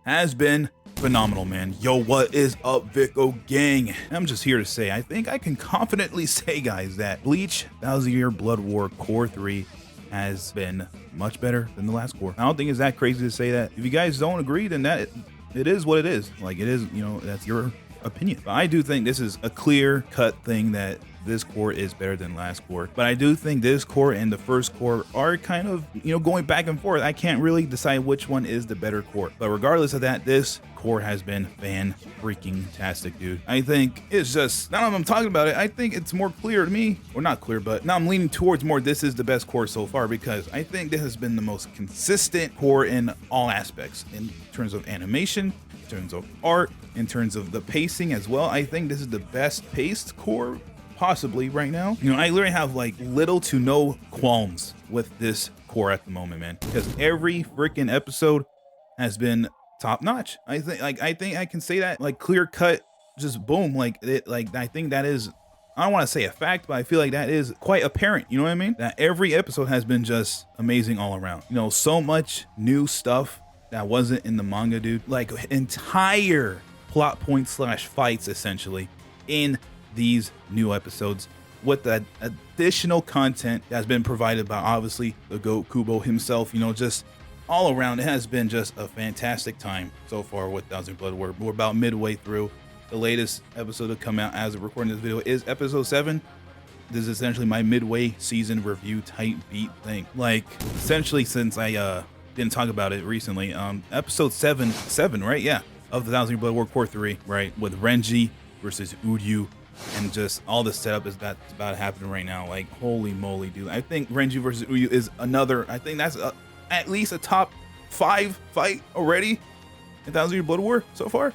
has been phenomenal, man. Yo, what is up, Vicco gang? I'm just here to say, I think I can confidently say, guys, that Bleach 1000-Year Blood War Core 3 has been much better than the last core. I don't think it's that crazy to say that. If you guys don't agree, then that it is what it is. Like, it is, you know, that's your opinion. But I do think this is a clear-cut thing that this core is better than last core. But I do think this core and the first core are kind of, you know, going back and forth. I can't really decide which one is the better core. But regardless of that, this core has been fan-freaking-tastic, dude. I think it's just, now that I'm talking about it, I think it's more clear to me, or not clear, but now I'm leaning towards more this is the best core so far, because I think this has been the most consistent core in all aspects, in terms of animation, in terms of art, in terms of the pacing as well. I think this is the best paced core possibly right now. You know, I literally have like little to no qualms with this core at the moment, man, because every freaking episode has been top notch. I think I can say that, like, clear cut, just boom, like it, like I think that is, I don't want to say a fact, but I feel like that is quite apparent. You know what I mean? That every episode has been just amazing all around. You know, so much new stuff that wasn't in the manga, dude. Like entire plot points / fights essentially in these new episodes, with that additional content that's been provided by obviously the GOAT Kubo himself. You know, just all around, it has been just a fantastic time so far with 1000 Blood War. We're about midway through. The latest episode to come out as of recording this video is episode 7. This is essentially my midway season review type beat thing. Like, essentially, since I didn't talk about it recently, episode 7, right? Yeah, of the 1000 Blood War Core 3, right? With Renji versus Uryu, and just all the setup is that's about to happen right now. Like, holy moly, dude. I think Renji versus Uryu is another, I think that's at least a top 5 fight already in 1000-Year Blood War so far.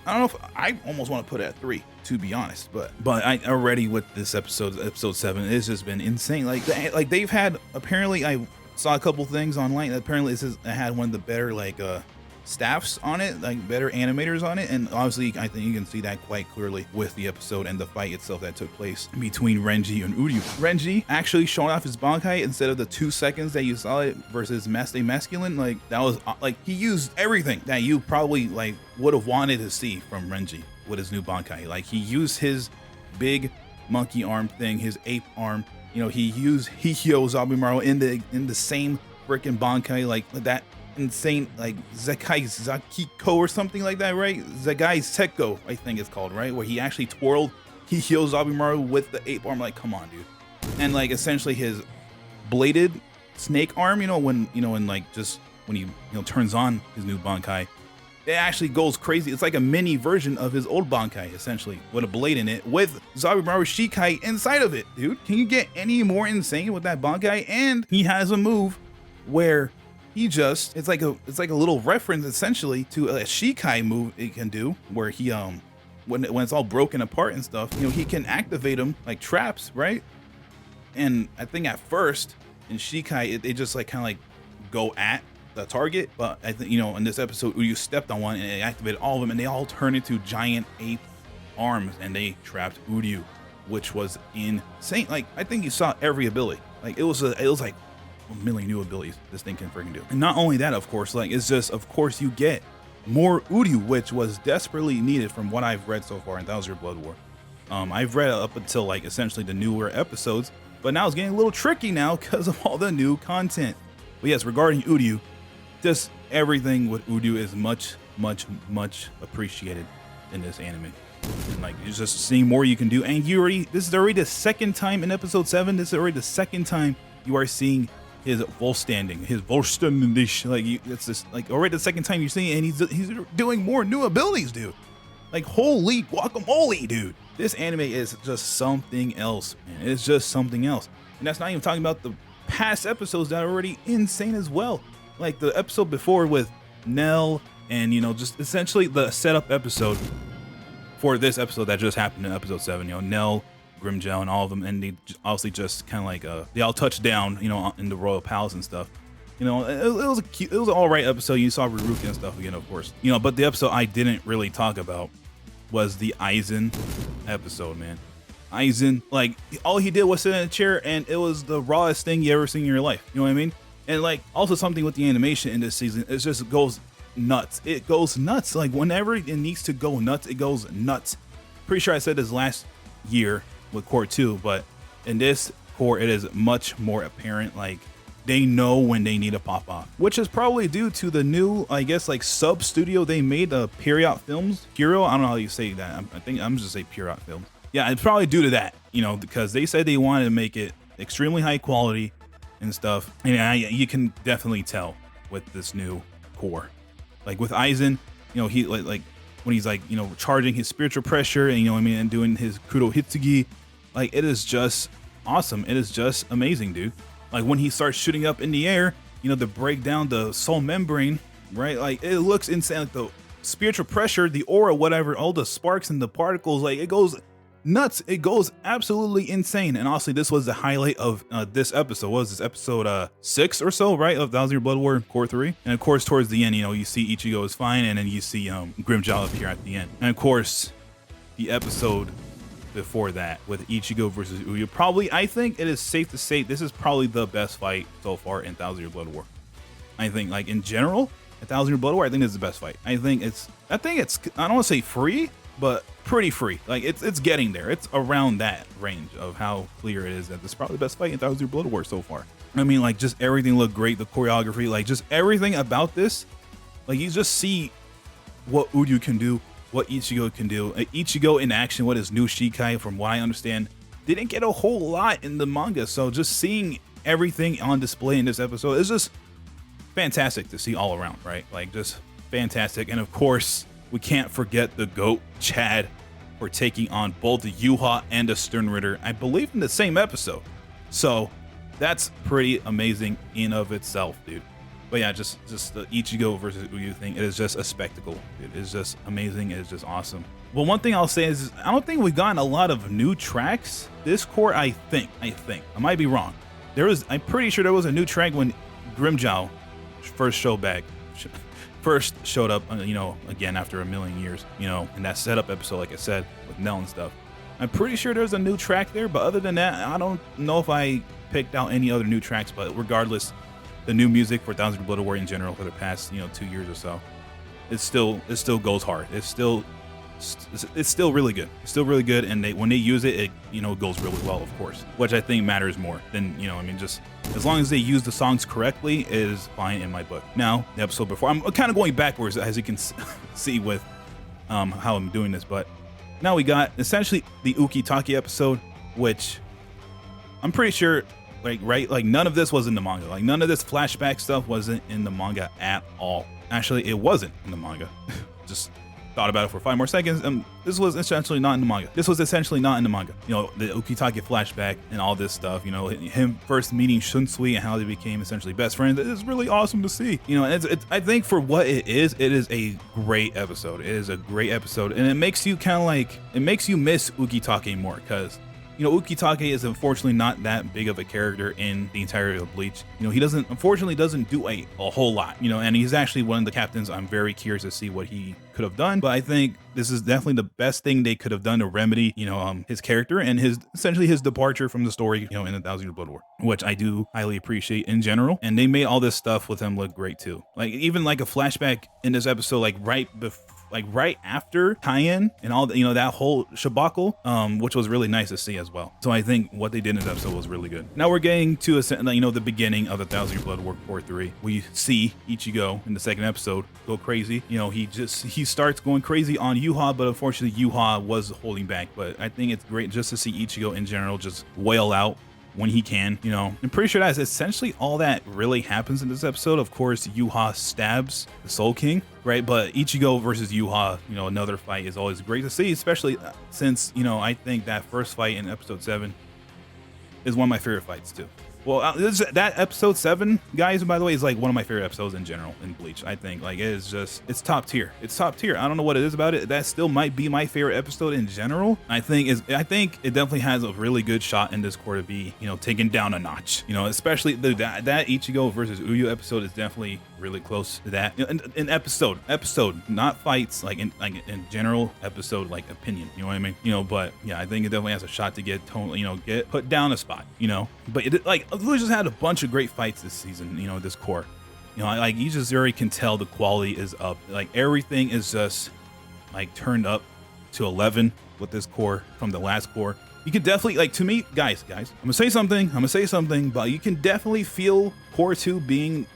I don't know if I almost want to put it at 3, to be honest, but I already with this episode 7, it's just been insane. Like they've had, apparently I saw a couple things online, apparently it says it had one of the better like staffs on it, like better animators on it, and obviously I think you can see that quite clearly with the episode and the fight itself that took place between Renji and Uryu. Renji actually showing off his Bankai instead of the 2 seconds that you saw it versus Master Masculine. Like, that was like, he used everything that you probably like would have wanted to see from Renji with his new Bankai. Like, he used his big monkey arm thing, his ape arm. You know, he used Hihyo Zabumaru in the same freaking Bankai, like that insane, like Zekai Zakiko or something like that, right? Zekai Seko, I think it's called, right? Where he actually twirled Hihyo Zabumaru with the ape arm. Like, come on, dude. And like, essentially his bladed snake arm, you know, when like just when he, you know, turns on his new Bankai, it actually goes crazy. It's like a mini version of his old Bankai, essentially, with a blade in it, with Zabumaru Shikai inside of it, dude. Can you get any more insane with that Bankai? And he has a move where he just, it's like a little reference essentially to a Shikai move it can do, where he when it's all broken apart and stuff, you know, he can activate them like traps, right? And I think at first in Shikai they just like kind of like go at the target, but I think, you know, in this episode Uryu stepped on one and it activated all of them, and they all turned into giant ape arms and they trapped Uryu, which was insane. Like, I think you saw every ability. Like, it was like a million new abilities this thing can freaking do. And not only that, of course, like, it's just, of course, you get more Uryu, which was desperately needed from what I've read so far in 1000-Year Blood War. I've read up until like essentially the newer episodes, but now it's getting a little tricky now because of all the new content. But yes, regarding Uryu, just everything with Uryu is much appreciated in this anime. And like, you're just seeing more you can do, and this is already the second time in episode 7. This is already the second time you are seeing his Volstanding, like, it's just like already the second time you're seeing it, and he's doing more new abilities, dude. Like, holy guacamole, dude. This anime is just something else, man. It's just something else. And that's not even talking about the past episodes that are already insane as well. Like the episode before with Nell, and, you know, just essentially the setup episode for this episode that just happened in episode 7. You know, Nell, Grimgel, and all of them, and they obviously just kind of like they all touched down, you know, in the royal palace and stuff. You know, it was it was an all right episode. You saw Ruruki and stuff again, of course. You know, but the episode I didn't really talk about was the Aizen episode, man. Aizen, like, all he did was sit in a chair, and it was the rawest thing you ever seen in your life. You know what I mean? And like, also something with the animation in this season, it just goes nuts. It goes nuts. Like whenever it needs to go nuts, it goes nuts. Pretty sure I said this last year with Core 2, but in this Core, it is much more apparent. Like they know when they need to pop off, which is probably due to the new, I guess, like sub studio they made, the Period Films. Puro, I don't know how you say that. I think I'm just gonna say Period Films. Yeah, it's probably due to that, you know, because they said they wanted to make it extremely high quality and stuff. And you can definitely tell with this new Core. Like with Aizen, you know, he like when he's like, you know, charging his spiritual pressure and, you know what I mean, and doing his Kudo Hitsugi, like it is just awesome. It is just amazing, dude. Like when he starts shooting up in the air, you know, to break down the soul membrane, right? Like it looks insane. Like the spiritual pressure, the aura, whatever, all the sparks and the particles, like it goes nuts. It goes absolutely insane. And honestly, this was the highlight of this episode. What was this, episode 6 or so, right, of Thousand Year Blood War Core 3? And of course, towards the end, you know, you see Ichigo is fine, and then you see Grimmjow appear at the end. And of course, the episode before that with Ichigo versus Uryu, probably, I think it is safe to say this is probably the best fight so far in Thousand Year Blood War. I think, like in general, a Thousand Year Blood War, I think this is the best fight. I think it's I don't want to say free, but pretty free. Like it's getting there. It's around that range of how clear it is that this is probably the best fight in Thousand Year Blood War so far. I mean, like just everything looked great, the choreography, like just everything about this. Like you just see what Uryu can do, what Ichigo can do. Ichigo in action, what his new Shikai, from what I understand, didn't get a whole lot in the manga. So just seeing everything on display in this episode is just fantastic to see all around, right? Like just fantastic. And of course, we can't forget the GOAT, Chad, for taking on both the Yuha and the Stern Ritter, I believe in the same episode. So that's pretty amazing in of itself, dude. But yeah, just the Ichigo versus Uryu thing, it is just a spectacle. It is just amazing. It is just awesome. Well, one thing I'll say is I don't think we've gotten a lot of new tracks this Core. I think I might be wrong. I'm pretty sure there was a new track when Grimmjow first showed up, you know, again after a million years, you know, in that setup episode, like I said, with Nell and stuff. I'm pretty sure there's a new track there, but other than that, I don't know if I picked out any other new tracks. But regardless, the new music for Thousand Year Blood War in general for the past, you know, 2 years or so, it still goes hard. It's still really good. It's still really good, and when they use it, you know, it goes really well, of course, which I think matters more than, you know, I mean, just as long as they use the songs correctly is fine in my book. Now, the episode before, I'm kind of going backwards, as you can see with how I'm doing this, but now we got essentially the Ukitake episode, which I'm pretty sure, like, right, like none of this was in the manga. Like none of this flashback stuff wasn't in the manga at all. Actually, it wasn't in the manga. Just thought about it for 5 more seconds, and this was essentially not in the manga. You know, the Ukitake flashback and all this stuff, you know, him first meeting Shunsui and how they became essentially best friends. It's really awesome to see. You know, I think for what it is a great episode. It is a great episode, and it makes you kind of like, it makes you miss Ukitake more, because, you know, Ukitake is unfortunately not that big of a character in the entirety of Bleach. You know, he unfortunately doesn't do a whole lot, you know, and he's actually one of the captains. I'm very curious to see what he could have done, but I think this is definitely the best thing they could have done to remedy, you know, his character and essentially his departure from the story, you know, in the Thousand Year Blood War, which I do highly appreciate in general. And they made all this stuff with him look great too. Like even like a flashback in this episode, like right after tie-in and all the, you know, that whole shabacle, which was really nice to see as well. So I think what they did in this episode was really good. Now we're getting to you know, the beginning of the Thousand Year Blood War Core 3. We see Ichigo in the second episode go crazy. You know, he starts going crazy on Yuha, but unfortunately Yuha was holding back. But I think it's great just to see Ichigo in general just wail out when he can, you know. I'm pretty sure that's essentially all that really happens in this episode. Of course, Yuha stabs the Soul King, right? But Ichigo versus Yuha, you know, another fight is always great to see, especially since, you know, I think that first fight in episode 7 is one of my favorite fights too. Well, that episode 7, guys, by the way, is like one of my favorite episodes in general in Bleach. I think like it is just, it's top tier. It's top tier. I don't know what it is about it. That still might be my favorite episode in general. I think it definitely has a really good shot in this core to be, you know, taken down a notch. You know, especially that Ichigo versus Uryu episode is definitely really close to that. You know, in episode, not fights, like in general episode, like opinion. You know what I mean? You know, but yeah, I think it definitely has a shot to get get put down a spot. You know, but it like. We just had a bunch of great fights this season, you know, this core. You know, like you just already can tell the quality is up. Like everything is just like turned up to 11 with this core from the last core. You can definitely, like, to me, guys, I'm gonna say something, but you can definitely feel core 2 being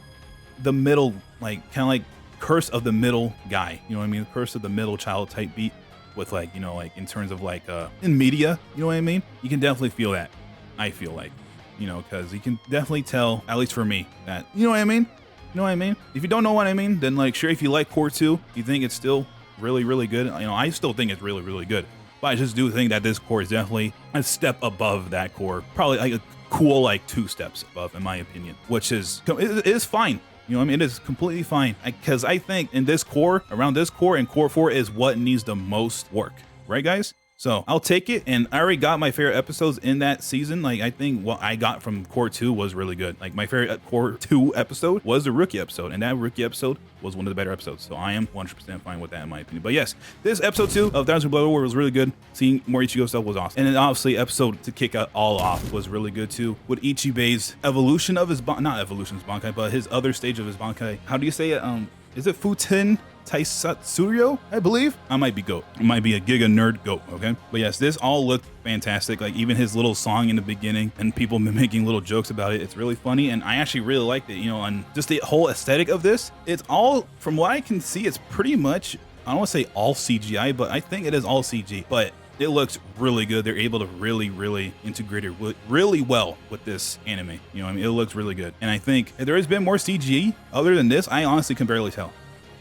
the middle, like kind of like curse of the middle guy. You know what I mean? Curse of the middle child type beat with, like, you know, like in terms of like in media, you know what I mean? You can definitely feel that. I feel like, you know, because you can definitely tell, at least for me, that, you know what I mean? You know what I mean? If you don't know what I mean, then like, sure, if you like core 2, you think it's still really, really good. You know, I still think it's really, really good. But I just do think that this core is definitely a step above that core. Probably like a cool, like 2 steps above, in my opinion, which is, it is fine. You know what I mean? It is completely fine. Because I think in this core, around this core and core 4 is what needs the most work. Right, guys? So I'll take it, and I already got my favorite episodes in that season. Like, I think what I got from core 2 was really good. Like, my favorite core 2 episode was the rookie episode, and that rookie episode was one of the better episodes. So I am 100% fine with that, in my opinion. But yes, this episode 2 of Thousand Blood War was really good. Seeing more Ichigo stuff was awesome. And then obviously episode to kick it all off was really good too, with Ichibe's evolution of his not evolution of his Bankai, but his other stage of his Bankai. How do you say it? Is it Futen Taisatsuryo, I believe? I might be goat. I might be a giga nerd goat, okay? But yes, this all looked fantastic. Like even his little song in the beginning and people making little jokes about it. It's really funny, and I actually really liked it, you know, and just the whole aesthetic of this. It's all, from what I can see, it's pretty much, I don't want to say all CGI, but I think it is all CG. But it looks really good. They're able to really integrate it really well with this anime. You know what I mean? It looks really good. And I think if there has been more CG other than this, I honestly can barely tell.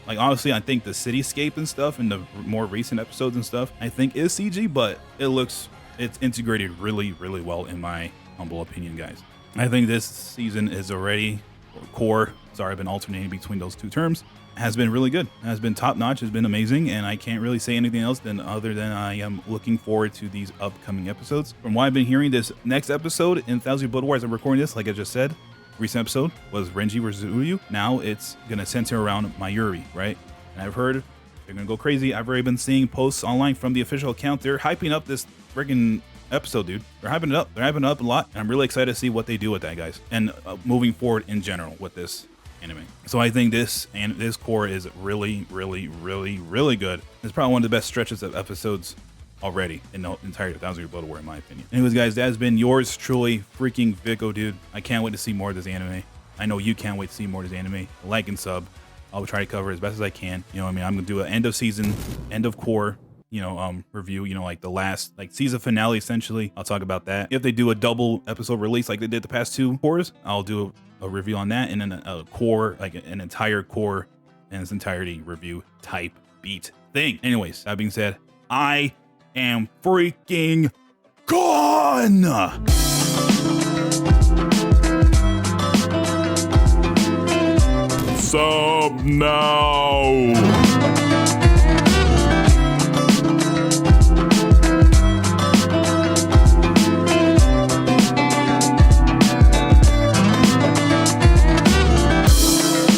Like, honestly, I think the cityscape and stuff in the more recent episodes and stuff, I think is CG, but it's integrated really well in my humble opinion, guys. I think this season is already, or core, sorry, I've been alternating between those 2 terms, has been really good. Has been top notch, has been amazing, and I can't really say anything else other than I am looking forward to these upcoming episodes. From what I've been hearing, this next episode in Thousand Blood War, as I'm recording this, like I just said, recent episode was Renji versus Uryu. Now it's gonna center around Mayuri, right? And I've heard they're gonna go crazy. I've already been seeing posts online from the official account. They're hyping up this friggin' episode, dude. They're hyping it up. They're hyping it up a lot, and I'm really excited to see what they do with that, guys. And moving forward in general with this anime. So I think this core is really good. It's probably one of the best stretches of episodes already in the entire Thousand Blood War, in my opinion. Anyways, guys, that has been yours truly, freaking Vicco, dude. I can't wait to see more of this anime. I know you can't wait to see more of this anime. Like and sub. I'll try to cover it as best as I can. You know what I mean? I'm gonna do an end of season, end of core, you know, review, you know, like the last, like season finale, essentially. I'll talk about that. If they do a double episode release like they did the past 2 cores, I'll do a review on that, and then a core, like an entire core in its entirety review type beat thing. Anyways, that being said, I am freaking gone. Sub now.